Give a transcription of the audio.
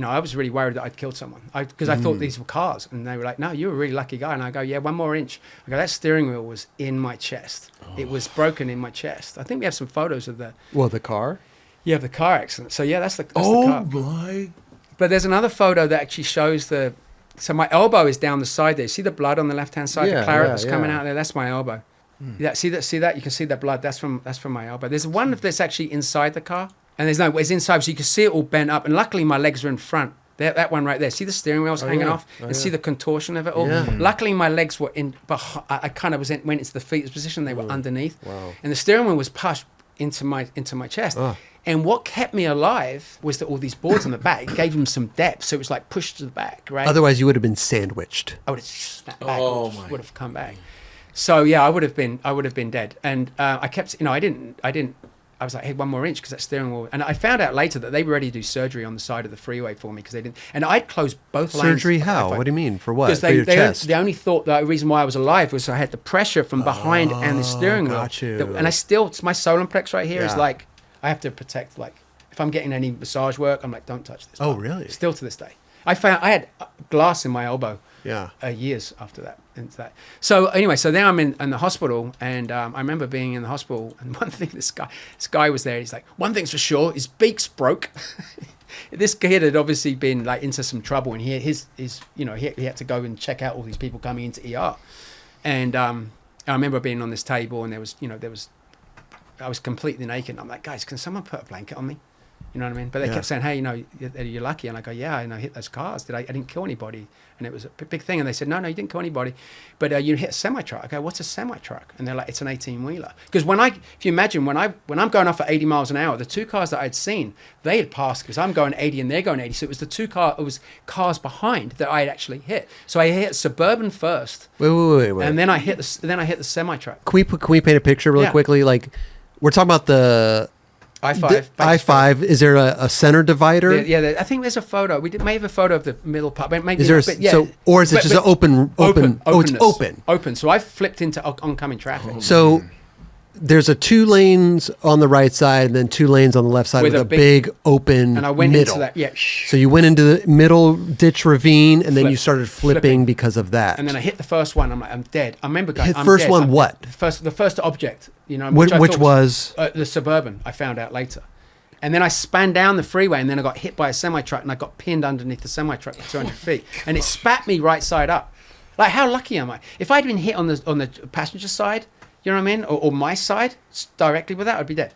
I was really worried that I'd killed someone because I thought these were cars, and they were like, "No, you're a really lucky guy." And I go, "Yeah, 1 more inch." I go, "That steering wheel was in my chest. It was broken in my chest." I think we have some photos of the car. Yeah, the car accident. So yeah, that's the car. My! But there's another photo that actually shows so my elbow is down the side there. See the blood on the left hand side, the claret that's coming out there. That's my elbow. Yeah, see that. You can see the blood. That's from my elbow. There's one that's actually inside the car. And it's inside, so you can see it all bent up. And luckily, my legs are in front. That one right there. See the steering wheel's hanging off, and see the contortion of it all. Yeah. Luckily, my legs were in. I kind of went into the fetus position. They were underneath, and the steering wheel was pushed into my chest. And what kept me alive was that all these boards on the back gave them some depth, so it was like pushed to the back. Right. Otherwise, you would have been sandwiched. I would have snapped back. Would have come back. So yeah, I would have been dead. And I kept. I was like, hey, 1 more inch because that steering wheel. And I found out later that they were ready to do surgery on the side of the freeway for me because they didn't. And I'd closed both lanes. Surgery how? What do you mean? For what? For your chest? They only thought the reason why I was alive was I had the pressure from behind and the steering wheel. Got you. And my solar plex right here is like, I have to protect, like, if I'm getting any massage work, I'm like, don't touch this. Oh, really? Still to this day. I had glass in my elbow. Yeah. Years after that. So anyway, so then I'm in the hospital, and I remember being in the hospital, and one thing, this guy was there. He's like, one thing's for sure, his beak's broke. This kid had obviously been like into some trouble, and he had to go and check out all these people coming into ER. And I remember being on this table, and I was completely naked. And I'm like, guys, can someone put a blanket on me? You know what I mean? But they kept saying, hey, you're lucky. And I go, yeah, I hit those cars. I didn't kill anybody. And it was a big thing. And they said, no, you didn't kill anybody. But you hit a semi-truck. I go, what's a semi-truck? And they're like, it's an 18-wheeler. Because if you imagine, when I'm going off at 80 miles an hour, the 2 cars that I'd seen, they had passed because I'm going 80 and they're going 80. So it was cars behind that I had actually hit. So I hit Suburban first. Wait. And then I hit the semi-truck. Can we paint a picture really quickly? Like, we're talking about the I-5. I-5. Is there a center divider? I think there's a photo. We may have a photo of the middle part. Maybe is there or is it just an open? Oh, it's open. Open. So I flipped into oncoming traffic. So there's 2 lanes on the right side and then 2 lanes on the left side with a big open and I went middle. Into that. Yeah. So you went into the middle ditch ravine and then you started flipping because of that. And then I hit the first one. I'm like, I'm dead. I remember going. Hit first one. What? The first object. Which was the Suburban. I found out later. And then I span down the freeway, and then I got hit by a semi-truck, and I got pinned underneath the semi-truck for 200 feet, and it spat me right side up. Like, how lucky am I? If I'd been hit on the passenger side, you know what I mean, or my side directly with that, I'd be dead.